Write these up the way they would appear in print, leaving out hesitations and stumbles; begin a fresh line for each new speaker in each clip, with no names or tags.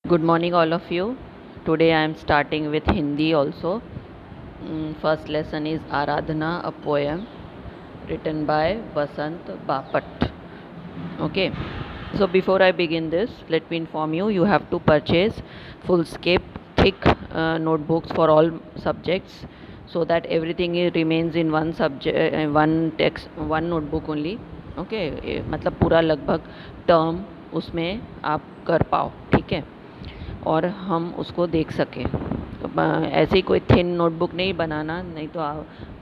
Good morning, all of you. Today I am starting with Hindi also. First lesson is Aradhana, a poem written by Vasant Bapat. Okay, so before I begin this, let me inform you, you have to purchase full-scape thick notebooks for all subjects, so that everything remains in one subject, one text, one notebook only. Okay, मतलब पूरा लगभग term उसमें आप कर पाओ, ठीक है, और हम उसको देख सकें। ऐसे ही कोई थिन नोटबुक नहीं बनाना, नहीं तो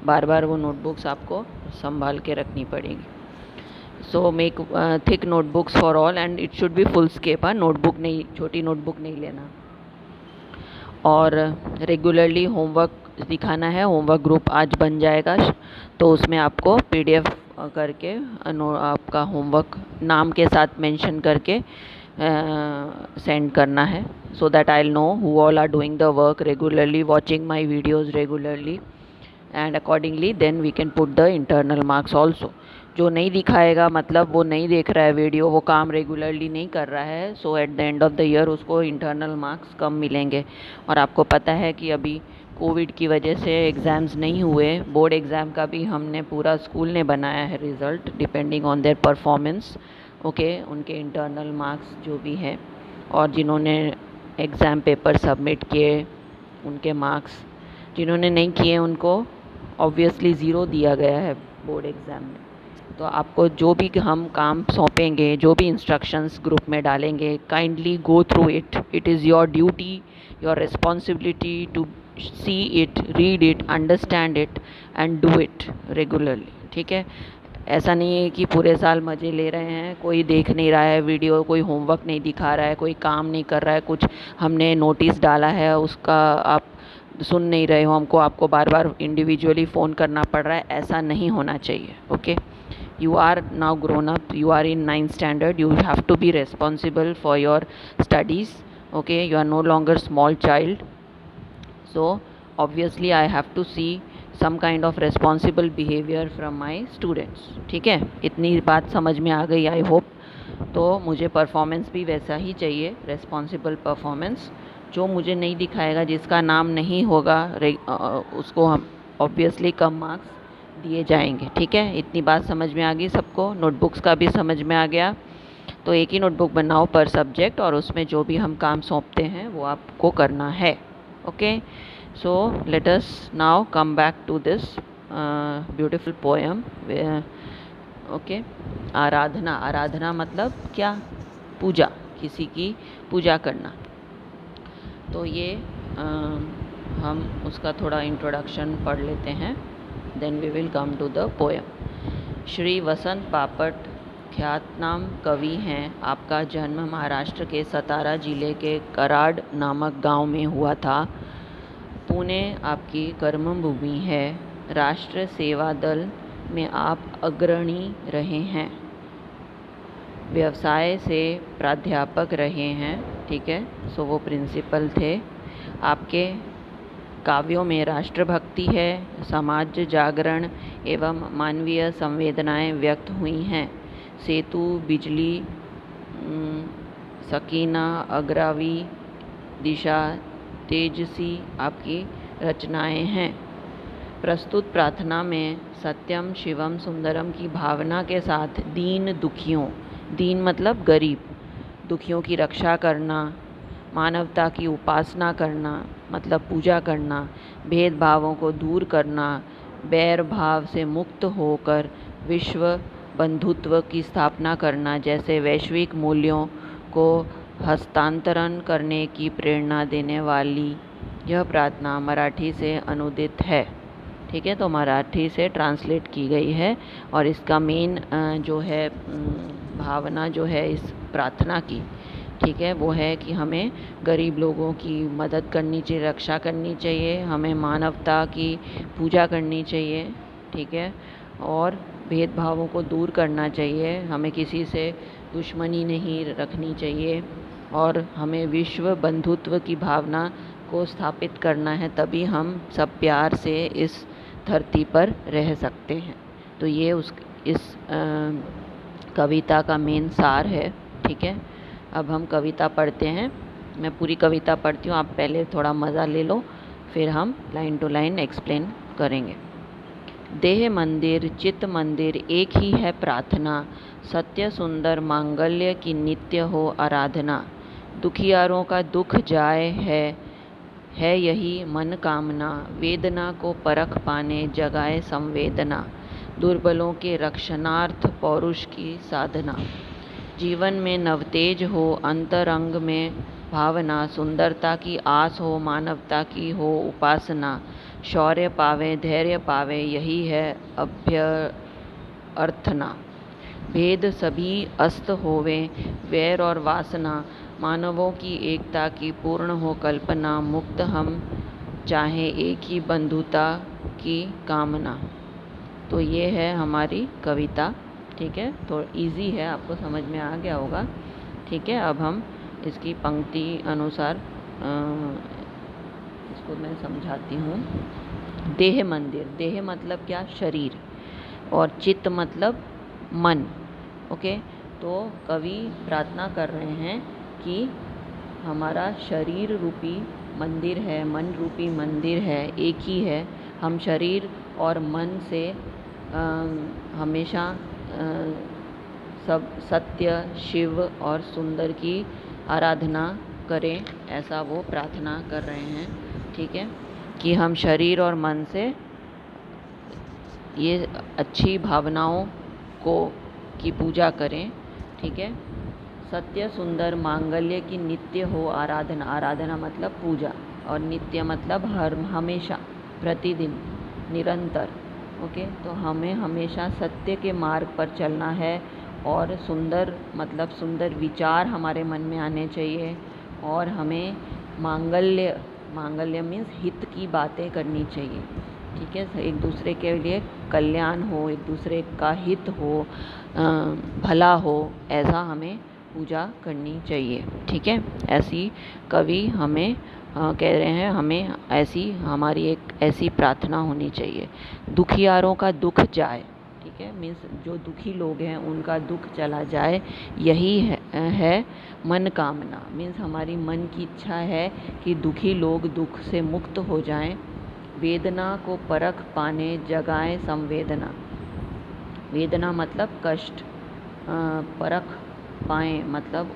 बार बार वो नोटबुक्स आपको संभाल के रखनी पड़ेगी। So make thick notebooks for all and it should be foolscap. Notebook नहीं, छोटी नोटबुक नहीं लेना। और रेगुलरली होमवर्क दिखाना है। होमवर्क ग्रुप आज बन जाएगा, तो उसमें आपको पीडीएफ करके आपका होमवर्क नाम के साथ मेंशन करके सेंड करना है, so that I'll know who all are doing the work regularly, watching my videos regularly, and accordingly then we can put the internal marks also. जो नहीं दिखाएगा, मतलब वो नहीं देख रहा है वीडियो, वो काम रेगुलरली नहीं कर रहा है, so at the end of the year उसको इंटरनल मार्क्स कम मिलेंगे। और आपको पता है कि अभी कोविड की वजह से एग्ज़ाम्स नहीं हुए। बोर्ड एग्ज़ाम का भी हमने पूरा स्कूल ने बनाया है result depending on their performance. Okay, उनके इंटरनल मार्क्स जो भी हैं, और जिन्होंने एग्ज़ाम पेपर सबमिट किए उनके मार्क्स, जिन्होंने नहीं किए उनको ऑब्वियसली ज़ीरो दिया गया है बोर्ड एग्ज़ाम में। तो आपको जो भी हम काम सौंपेंगे, जो भी इंस्ट्रक्शंस ग्रुप में डालेंगे, kindly go through it. It is your duty, your responsibility to see it, read it, understand it and do it regularly, ठीक है। ऐसा नहीं है कि पूरे साल मज़े ले रहे हैं, कोई देख नहीं रहा है वीडियो, कोई होमवर्क नहीं दिखा रहा है, कोई काम नहीं कर रहा है, कुछ हमने नोटिस डाला है उसका आप सुन नहीं रहे हो, हमको आपको बार बार इंडिविजुअली फ़ोन करना पड़ रहा है। ऐसा नहीं होना चाहिए। Okay, you are now grown up, you are in 9th standard, you have to be responsible for your studies. Okay, you are no longer small child, so obviously I have to see some kind of responsible behavior from my students, ठीक है। इतनी बात समझ में आ गई I hope. तो मुझे performance भी वैसा ही चाहिए, रेस्पॉन्सिबल परफॉर्मेंस। जो मुझे नहीं दिखाएगा, जिसका नाम नहीं होगा, उसको हम ऑब्वियसली कम मार्क्स दिए जाएंगे, ठीक है। इतनी बात समझ में आ गई सबको, नोटबुक्स का भी समझ में आ गया। तो एक ही नोटबुक बनाओ पर सब्जेक्ट, और उसमें जो भी हम काम सौंपते हैं वो आपको करना है। Okay, so let us now come back to this beautiful poem. Okay, आराधना। आराधना मतलब क्या? पूजा, किसी की पूजा करना। तो ये हम उसका थोड़ा इंट्रोडक्शन पढ़ लेते हैं, then we will come to the poem. Shri Vasant Bapat ख्यातनाम कवि हैं। आपका जन्म महाराष्ट्र के सतारा जिले के कराड नामक गांव में हुआ था। पुणे आपकी कर्मभूमि है। राष्ट्र सेवा दल में आप अग्रणी रहे हैं। व्यवसाय से प्राध्यापक रहे हैं, ठीक है, सो वो प्रिंसिपल थे। आपके काव्यों में राष्ट्रभक्ति है, समाज जागरण एवं मानवीय संवेदनाएं व्यक्त हुई हैं। सेतु, बिजली, सकीना, अग्रावी, दिशा, तेजसी आपकी रचनाएं हैं। प्रस्तुत प्रार्थना में सत्यम शिवम सुंदरम की भावना के साथ दीन दुखियों, दीन मतलब गरीब, दुखियों की रक्षा करना, मानवता की उपासना करना मतलब पूजा करना, भेदभावों को दूर करना, बैर भाव से मुक्त होकर विश्व बंधुत्व की स्थापना करना जैसे वैश्विक मूल्यों को हस्तांतरण करने की प्रेरणा देने वाली यह प्रार्थना मराठी से अनुदित है, ठीक है। तो मराठी से ट्रांसलेट की गई है, और इसका मेन जो है भावना जो है इस प्रार्थना की, ठीक है, वो है कि हमें गरीब लोगों की मदद करनी चाहिए, रक्षा करनी चाहिए, हमें मानवता की पूजा करनी चाहिए, ठीक है, और भेदभावों को दूर करना चाहिए, हमें किसी से दुश्मनी नहीं रखनी चाहिए, और हमें विश्व बंधुत्व की भावना को स्थापित करना है, तभी हम सब प्यार से इस धरती पर रह सकते हैं। तो ये इस कविता का मेन सार है, ठीक है। अब हम कविता पढ़ते हैं। मैं पूरी कविता पढ़ती हूँ, आप पहले थोड़ा मज़ा ले लो, फिर हम लाइन टू लाइन एक्सप्लेन करेंगे। देह मंदिर चित्त मंदिर एक ही है प्रार्थना, सत्य सुंदर मांगल्य की नित्य हो आराधना। दुखियारों का दुख जाए है यही मन कामना, वेदना को परख पाने जगाए संवेदना। दुर्बलों के रक्षणार्थ पौरुष की साधना। जीवन में नवतेज हो अंतरंग में भावना, सुंदरता की आस हो मानवता की हो उपासना। शौर्य पावे धैर्य पावे यही है अभ्यर्थना। भेद सभी अस्त होवे वैर और वासना, मानवों की एकता की पूर्ण हो कल्पना। मुक्त हम चाहे एक ही बंधुता की कामना। तो ये है हमारी कविता, ठीक है। तो इजी है, आपको समझ में आ गया होगा, ठीक है। अब हम इसकी पंक्ति अनुसार इसको मैं समझाती हूँ। देह मंदिर, देह मतलब क्या, शरीर, और चित्त मतलब मन, ओके। तो कवि प्रार्थना कर रहे हैं कि हमारा शरीर रूपी मंदिर है, मन रूपी मंदिर है, एक ही है। हम शरीर और मन से हमेशा सब सत्य शिव और सुंदर की आराधना करें, ऐसा वो प्रार्थना कर रहे हैं, ठीक है। कि हम शरीर और मन से ये अच्छी भावनाओं की पूजा करें, ठीक है। सत्य सुंदर मांगल्य की नित्य हो आराधना, आराधना मतलब पूजा, और नित्य मतलब हमेशा, प्रतिदिन, निरंतर, ओके। तो हमें हमेशा सत्य के मार्ग पर चलना है, और सुंदर मतलब सुंदर विचार हमारे मन में आने चाहिए, और हमें मांगल्य मीन्स हित की बातें करनी चाहिए, ठीक है। एक दूसरे के लिए कल्याण हो, एक दूसरे का हित हो, भला हो, ऐसा हमें पूजा करनी चाहिए, ठीक है। ऐसी कवि हमें कह रहे हैं, हमें ऐसी हमारी एक ऐसी प्रार्थना होनी चाहिए। दुखियारों का दुख जाए, ठीक है, मीन्स जो दुखी लोग हैं उनका दुख चला जाए, यही है मन कामना। मीन्स हमारी मन की इच्छा है कि दुखी लोग दुख से मुक्त हो जाएं। वेदना को परख पाने जगाएं संवेदना। वेदना मतलब कष्ट, परख पाएं मतलब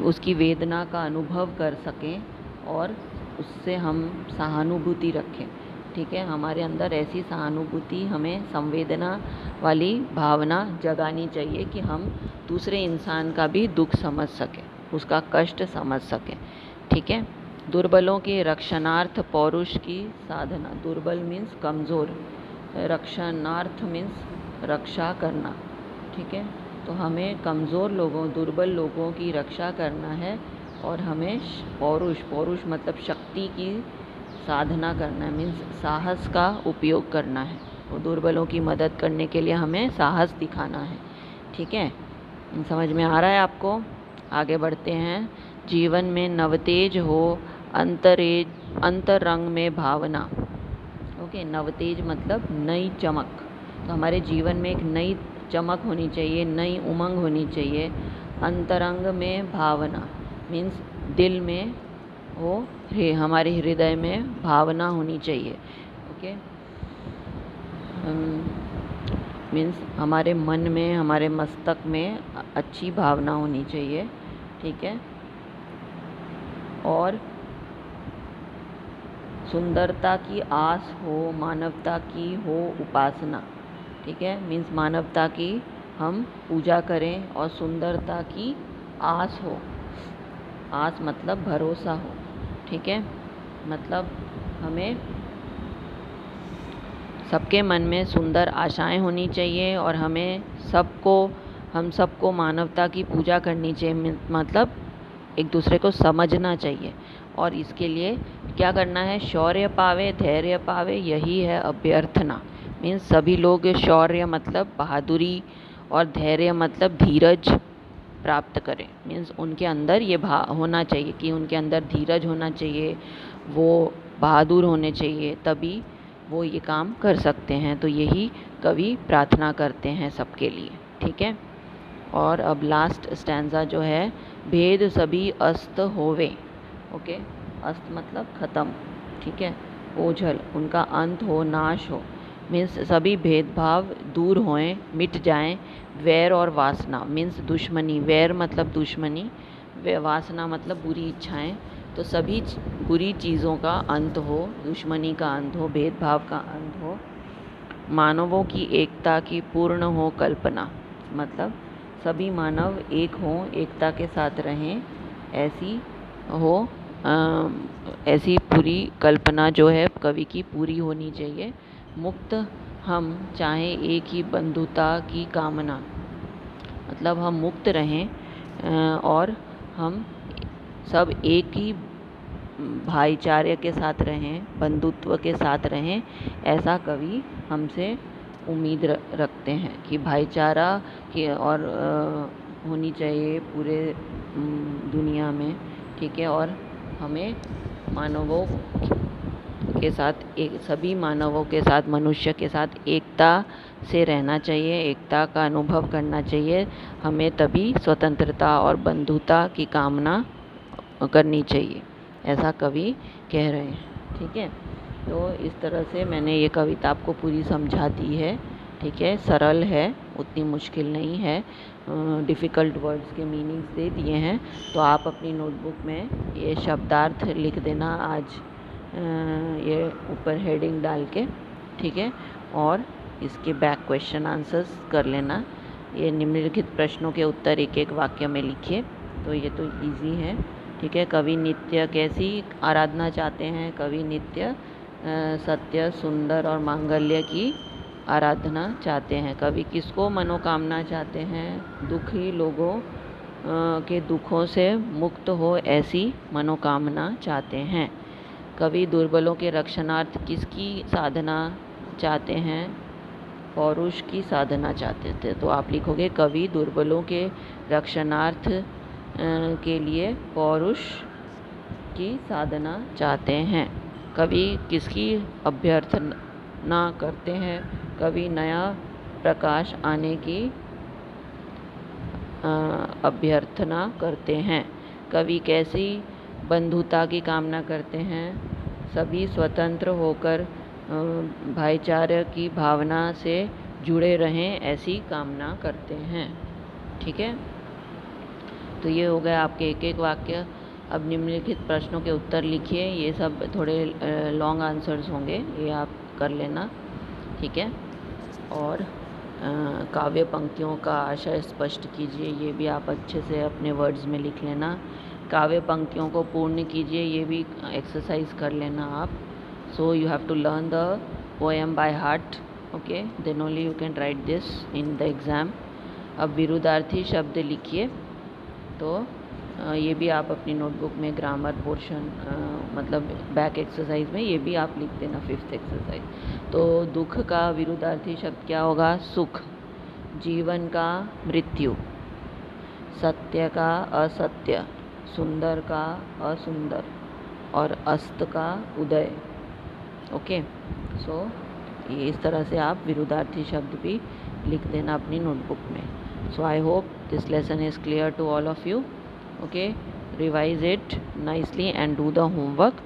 उसकी वेदना का अनुभव कर सकें, और उससे हम सहानुभूति रखें, ठीक है। हमारे अंदर ऐसी सहानुभूति, हमें संवेदना वाली भावना जगानी चाहिए कि हम दूसरे इंसान का भी दुख समझ सकें, उसका कष्ट समझ सकें, ठीक है। दुर्बलों के रक्षणार्थ पौरुष की साधना। दुर्बल मीन्स कमज़ोर, रक्षणार्थ मीन्स रक्षा करना, ठीक है। तो हमें कमज़ोर लोगों, दुर्बल लोगों की रक्षा करना है, और हमें पौरुष मतलब शक्ति की साधना करना है, मीन्स साहस का उपयोग करना है। वो दुर्बलों की मदद करने के लिए हमें साहस दिखाना है, ठीक है। समझ में आ रहा है आपको? आगे बढ़ते हैं। जीवन में नवतेज हो अंतरंग में भावना, ओके। नवतेज मतलब नई चमक, तो हमारे जीवन में एक नई चमक होनी चाहिए, नई उमंग होनी चाहिए। अंतरंग में भावना मीन्स दिल में हो, हमारे हृदय में भावना होनी चाहिए, ओके। मीन्स हमारे मन में, हमारे मस्तक में अच्छी भावना होनी चाहिए, ठीक है। और सुंदरता की आस हो, मानवता की हो उपासना, ठीक है। मीन्स मानवता की हम पूजा करें, और सुंदरता की आस हो, आस मतलब भरोसा हो, ठीक है। मतलब हमें सबके मन में सुंदर आशाएं होनी चाहिए, और हम सबको मानवता की पूजा करनी चाहिए, मतलब एक दूसरे को समझना चाहिए। और इसके लिए क्या करना है? शौर्य पावे धैर्य पावे यही है अभ्यर्थना। मीन्स सभी लोग शौर्य मतलब बहादुरी, और धैर्य मतलब धीरज प्राप्त करें। मीन्स उनके अंदर ये होना चाहिए कि उनके अंदर धीरज होना चाहिए, वो बहादुर होने चाहिए, तभी वो ये काम कर सकते हैं। तो यही कवि प्रार्थना करते हैं सबके लिए, ठीक है। और अब लास्ट स्टैंजा जो है, भेद सभी अस्त होवे। ओके, अस्त मतलब ख़त्म, ठीक है, ओझल, उनका अंत हो, नाश हो, मीन्स सभी भेदभाव दूर होएं, मिट जाएं। वैर और वासना मीन्स दुश्मनी, वैर मतलब दुश्मनी, वासना मतलब बुरी इच्छाएं, तो सभी बुरी चीज़ों का अंत हो, दुश्मनी का अंत हो, भेदभाव का अंत हो, मानवों की एकता की पूर्ण हो कल्पना, मतलब सभी मानव एक हों, एकता के साथ रहें, ऐसी हो, ऐसी पूरी कल्पना जो है कवि की पूरी होनी चाहिए। मुक्त हम चाहें एक ही बंधुता की कामना, मतलब हम मुक्त रहें और हम सब एक ही भाईचारे के साथ रहें, बंधुत्व के साथ रहें, ऐसा कवि हमसे उम्मीद रखते हैं कि भाईचारा की और होनी चाहिए पूरे दुनिया में, ठीक है। और हमें मानवों के साथ एक सभी मानवों के साथ, मनुष्य के साथ एकता से रहना चाहिए, एकता का अनुभव करना चाहिए। हमें तभी स्वतंत्रता और बंधुता की कामना करनी चाहिए, ऐसा कवि कह रहे हैं, ठीक है। तो इस तरह से मैंने ये कविता आपको पूरी समझा दी है, ठीक है। सरल है, उतनी मुश्किल नहीं है, डिफ़िकल्ट वर्ड्स के मीनिंग्स दे दिए हैं। तो आप अपनी नोटबुक में ये शब्दार्थ लिख देना आज, ये ऊपर हेडिंग डाल के, ठीक है। और इसके बैक क्वेश्चन आंसर्स कर लेना। ये निम्नलिखित प्रश्नों के उत्तर एक एक वाक्य में लिखिए, तो ये तो इजी है, ठीक है। कवि नित्य कैसी आराधना चाहते हैं? कवि नित्य सत्य, सुंदर और मांगल्य की आराधना चाहते हैं। कवि किसको मनोकामना चाहते हैं? दुखी लोगों के दुखों से मुक्त हो, ऐसी मनोकामना चाहते हैं। कवि दुर्बलों के रक्षणार्थ किसकी साधना चाहते हैं? पौरुष की साधना चाहते थे। तो आप लिखोगे कवि दुर्बलों के रक्षणार्थ के लिए पौरुष की साधना चाहते हैं। कवि किसकी अभ्यर्थना करते हैं? कवि नया प्रकाश आने की अभ्यर्थना करते हैं। कवि कैसी बंधुता की कामना करते हैं? सभी स्वतंत्र होकर भाईचारे की भावना से जुड़े रहें, ऐसी कामना करते हैं, ठीक है। तो ये हो गए आपके एक एक वाक्य। अब निम्नलिखित प्रश्नों के उत्तर लिखिए। ये सब थोड़े लॉन्ग आंसर्स होंगे, ये आप कर लेना, ठीक है। और काव्य पंक्तियों का आशय स्पष्ट कीजिए, ये भी आप अच्छे से अपने वर्ड्स में लिख लेना। काव्य पंक्तियों को पूर्ण कीजिए, ये भी एक्सरसाइज कर लेना आप। So you have to learn the poem by heart, okay, then only you can write this in the exam. अब विरुद्धार्थी शब्द लिखिए। तो ये भी आप अपनी नोटबुक में ग्रामर पोर्शन, मतलब बैक एक्सरसाइज में ये भी आप लिख देना, 5th एक्सरसाइज। तो दुख का विरुद्धार्थी शब्द क्या होगा? सुख। जीवन का मृत्यु। सत्य का असत्य। सुंदर का असुंदर। और अस्त का उदय। ओके, सो ये इस तरह से आप विरुद्धार्थी शब्द भी लिख देना अपनी नोटबुक में। So I hope this lesson is clear to all of you. Okay, revise it nicely and do the homework,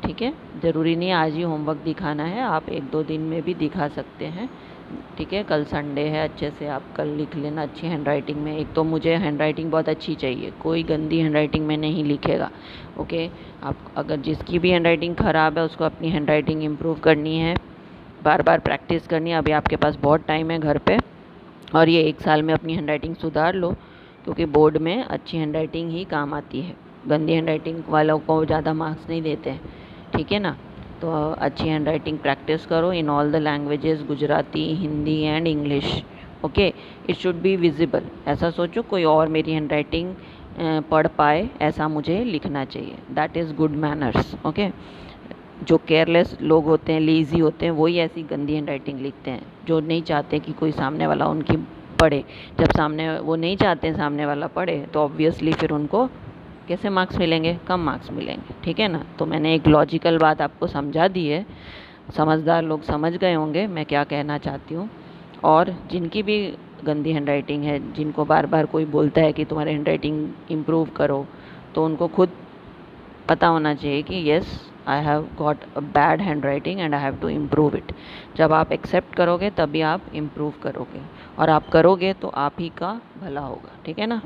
ठीक है। ज़रूरी नहीं आज ही होमवर्क दिखाना है, आप 1-2 दिन में भी दिखा सकते हैं, ठीक है। कल संडे है, अच्छे से आप कल लिख लेना अच्छी हैंडराइटिंग में। एक तो मुझे हैंडराइटिंग बहुत अच्छी चाहिए, कोई गंदी हैंडराइटिंग में नहीं लिखेगा, ओके। आप अगर जिसकी भी हैंडराइटिंग ख़राब है उसको अपनी हैंडराइटिंग इम्प्रूव करनी है, बार बार प्रैक्टिस करनी है। अभी आपके पास बहुत टाइम है घर पे, और ये 1 साल में अपनी हैंडराइटिंग सुधार लो, क्योंकि बोर्ड में अच्छी हैंडराइटिंग ही काम आती है, गंदी हैंडराइटिंग वालों को ज़्यादा मार्क्स नहीं देते हैं, ठीक है ना। तो अच्छी हैंडराइटिंग प्रैक्टिस करो in all the languages, Gujarati, Hindi and English, okay. It should be visible, ऐसा सोचो कोई और मेरी हैंडराइटिंग पढ़ पाए, ऐसा मुझे लिखना चाहिए। That is good manners, okay. जो केयरलेस लोग होते हैं, लेज़ी होते हैं, वही ऐसी गंदी हैंडराइटिंग लिखते हैं, जो नहीं चाहते कि कोई सामने वाला उनकी पढ़े। जब सामने वो नहीं चाहते सामने वाला पढ़े, तो ऑब्वियसली फिर उनको कैसे मार्क्स मिलेंगे? कम मार्क्स मिलेंगे, ठीक है ना। तो मैंने एक लॉजिकल बात आपको समझा दी है, समझदार लोग समझ गए होंगे मैं क्या कहना चाहती हूँ। और जिनकी भी गंदी हैंड राइटिंग है, जिनको बार बार कोई बोलता है कि तुम्हारी हैंड राइटिंग इम्प्रूव करो, तो उनको खुद पता होना चाहिए कि yes I have got a bad handwriting and I have to improve it. जब आप एक्सेप्ट करोगे तभी आप इम्प्रूव करोगे, और आप करोगे तो आप ही का भला होगा, ठीक है ना।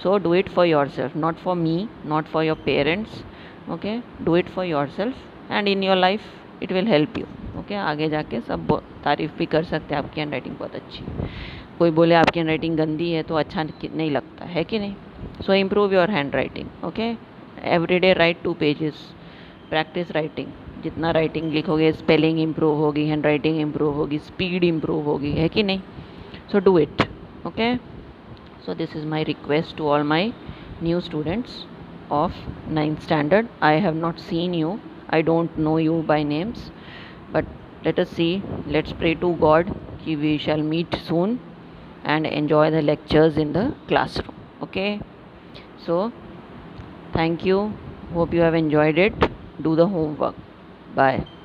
सो do it for your self, not for me, not for your parents, okay. Do it for your self and in your life it will help you, okay. आगे जाके सब तारीफ़ भी कर सकते हैं, आपकी हैंड राइटिंग बहुत अच्छी है। कोई बोले आपकी हैंड राइटिंग गंदी है तो अच्छा नहीं लगता है कि नहीं। So improve your handwriting, okay. Every day write 2 pages, practice writing. जितना राइटिंग लिखोगे स्पेलिंग इम्प्रूव होगी, हैंड राइटिंग इम्प्रूव होगी, स्पीड इम्प्रूव होगी, है कि नहीं। So do it, okay. So this is my request to all my new students of 9th standard. I have not seen you, I don't know you by names, but let us see, let's pray to God कि we shall meet soon and enjoy the lectures in the classroom, okay. So thank you, hope you have enjoyed it. Do the homework. Bye.